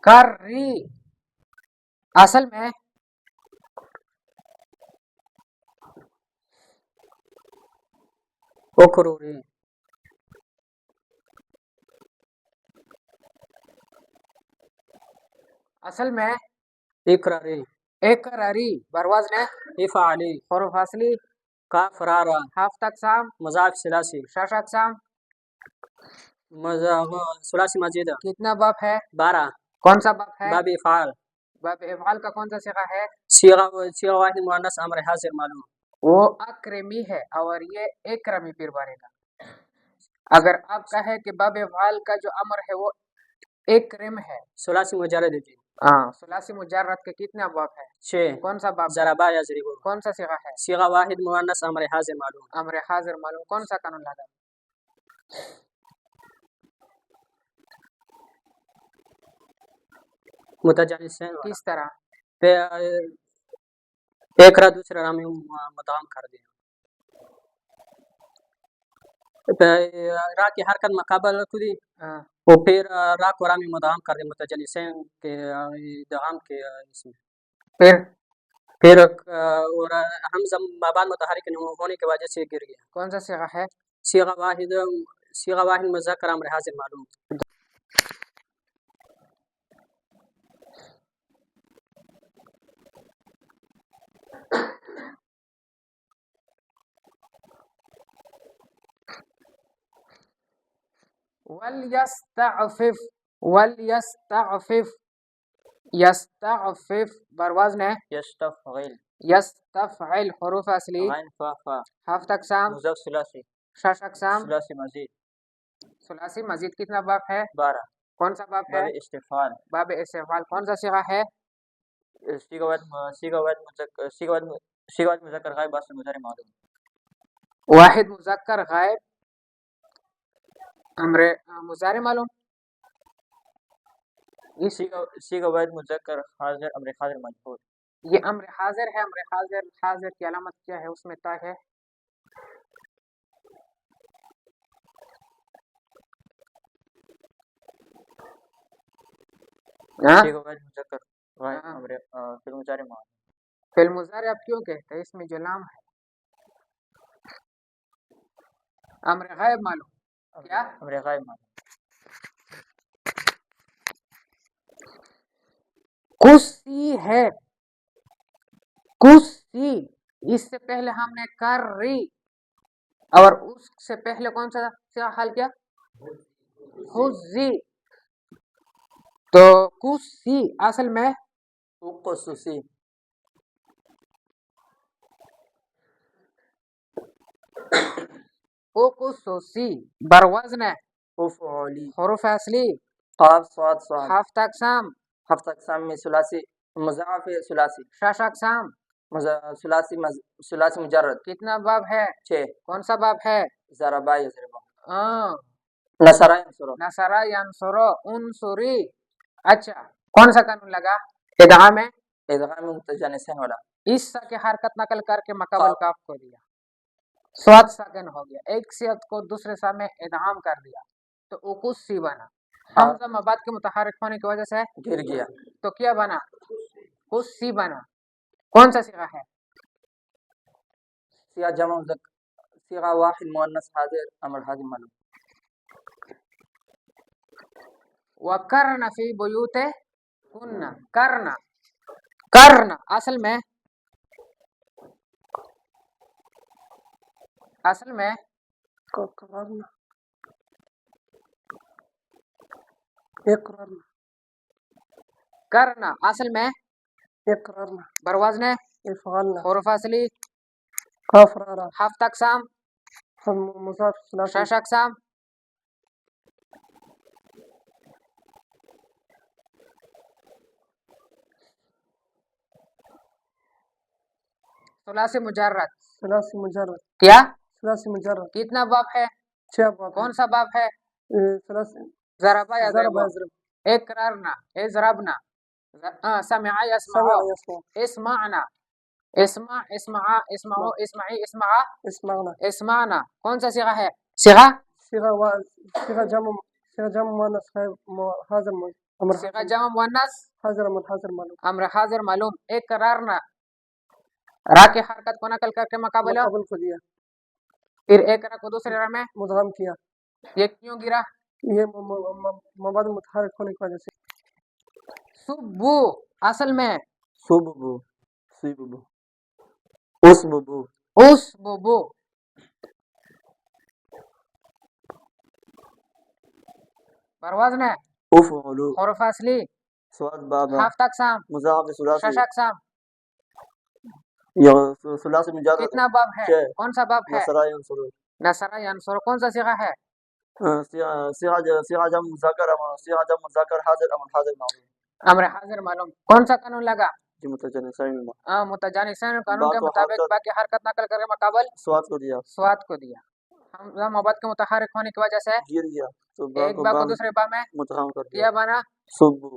कर्री असल में उखरूरी। असल में इकरारी। इकरारी बरवज़न इफ़ाली। हुरूफ असली काफ रा रा। हफ्त अक़साम मज़ाक़ सिलासी। शश अक़साम सुलासी मजीद। कितना बाब है? 12। कौन सा बाब है? बाब इफ़ाल। बाब इफ़ाल का कौन सा सिगा है? सिगा वाहिद मुअन्नस अमर हाजिर मालूम। वो अक्रमी है और ये इक्रमी फिर बनेगा। अगर आप कहे कि बाब इफ़ाल का जो अमर है वो इक्रम है, सुलासी मुजर्रद जी। हाँ, सुलासी मुजर्रद के कितना बाब है? 6। कौन सा बाब? ज़रबा यज़रिबु। कौन सा सिगा है? सिगा वाहिद मुअन्नस अमर हाजिर मालूम। अमर हाजिर मालूम कौन सा कानून लगा? मुतजानिसैन किस तरह? एक रा दूसरे रा में मदाम कर दिया। रा की हरकत मकाबल खुदी वो फिर रा को रा में मदाम कर दे मुतजानिसैन के दगाम के इसमें। फिर और हमज़ा बाद मुतहरिक होने की वजह से गिर गया। कौन सा सिगा है? सिगा वाहिद मुज़क्कर अमर हाजिर मालूम। वलयस्तअफिफ। वलयस्तअफिफ यस्तअफिफ बरवज़न है यस्तफ़इल। यस्तफ़इल हुरूफ असली गैन फा फा। हफ्त अक़साम मुज़क्कर सुलासी। शश अक़साम सुलासी मजीद। सुलासी मजीद कितना बाब है? 12। कौन सा बाब है? बाब इस्तिफ़ाल। बाब इस्तिफ़ाल कौन सा सिगा है? सिगा वाहिद मुज़क्कर गायब बास मुज़ारे मालूम। वाहिद मुज़क्कर गायब अमरे मुज़ारे मालूम। सिगा वाहिद मुज़क्कर हाजिर अमर हाजिर मजबूर। ये अमर हाजिर है। अमर हाजिर हाजिर की अलामत क्या है? उसमें ता है। फिल मुज़ारे आप क्यों कहते हैं? इसमें जो नाम है अमर गायब मालूम। क्या? अमर गायब मालूम। कुर्सी है। कुर्सी इससे पहले हमने कर्री और उससे पहले कौन सा हाल किया? हुज़ी। तो कुर्सी असल में उक़ुसूसी। उक़ुसूसी बरवज़न है उफ़ऊली। हुरूफ असली क़ाफ स्वाद स्वाद। हफ्त अक़साम। हफ्त अक़साम में सुलासी मुज़ाफ़ सुलासी। शश अक़साम सुलासी मुजर्रद। कितना बाब है? 6। कौन सा बाब है? ज़रबा यज़रिबु। नसरा यंसुरु। नसरा यंसुरु उनसुरी। अच्छा कौन सा कानून लगा? इदगाम में। इदगाम में मुतजानिसैन वाला। इस सा की हरकत नकल करके मकाबल काफ को दिया, स्वाद साकिन हो गया। एक सियत को दूसरे सा में इदगाम कर दिया तो उक़ुसी बना। हमज़ा मबाद के मुतहर्रिक होने की वजह से गिर गया तो क्या बना? कुर्सी बना। कौन सा सिगा है? सिगा जमा सिगा वाहिद मुअन्नस हाजिर अमर हाजिर मालूम। वकरना फी बुयूते कुन्ना। करना करना असल में करना असल में बरवज़न हुरूफ असली काफ रा रा। हफ्त अक़साम शश अक़साम सुलासी मुजर्रद। सुलासी मुजर्रद क्या? सुलासी मुजर्रद। कितना बाब है? 6 बाब। कौन सा बाब है? ज़रबा यज़रिबु। इक़रारना इज़रबना समिअ यस्मअ इस्मअना इस्मा इस्मअ इस्मअ इस्मई इस्मअ इस्मअना इस्मअना। कौन सा सिगा है? सिगा सिगा जम मुअन्नस हाजिर امر صيغہ جمع مؤنث حاضر امر حاضر معلوم امر حاضر معلوم. ایک قرار نہ را کی حرکت کو نقل کر کے مقابلہ مقابل کو دیا پھر ایک را کو دوسرے را میں مدغم کیا یہ کیوں گرا؟ یہ مواد متحرک ہونے کی وجہ سے سبو اصل میں صببو صببو اسببو اس بو برواز نے افعلو حروف اصلی صاد بابا ہفت اقسام مضاعف ثلاثی شش اقسام یا ثلاثی مجرد کتنا باب ہے؟ چھ کون سا باب ہے؟ نصرا ینصر نصرہ ینصر. کون سا صیغہ ہے؟ صيغة جمع مذکر صيغة جمع مذکر حاضر امر حاضر معلوم امر حاضر معلوم. کون سا قانون لگا؟ جی متجانسین متجانسین قانون با کے کو مطابق حرکت باقی حرکت نقل کر کے مقابل سواد کو دیا سواد کو دیا. حمزہ مباد کے متحرک ہونے کی وجہ سے گر گیا تو با ایک کو با کو با دوسرے با میں متغام کر کیا دیا بنا صبو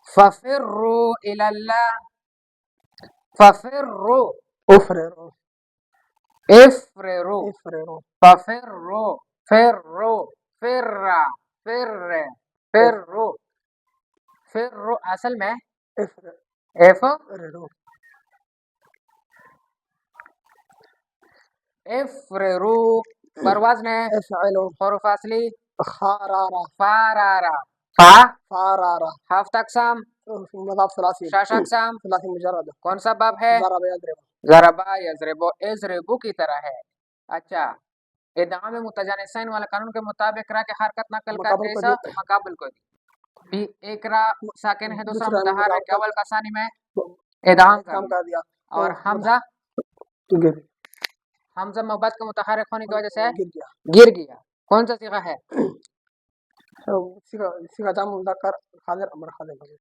ففروا الى الله ففروا افررو افرروا افررو ففروا فروا فر فر فروا فروا اصل میں ایف افررو افرروا برواز نے افعلو حروف اصلی خارارا فارارا فا فارارا ہفت اقسام مضاف ثلاثي شش اقسام. ثلاثي مجرد کون سا باب ہے؟ ضرب يضرب ضربا یضربو اضربو کی طرح ہے. اچھا ادغام متجانسین والا قانون کے مطابق را کے حرکت نقل کر مقابل کے کو ایسا دی. مقابل کو دی. بھی ایک را ساکن ہے دوسرا دوسرا متحرک متحرک. اول کا ثانی میں ادغام کر کام دیا. کر دیا اور حمزہ گر حمزہ مباد کے متحرک ہونے کی وجہ سے گیا گر گیا. کون سا صیغہ ہے؟ صيغة جمع مذكر حاضر امر حاضر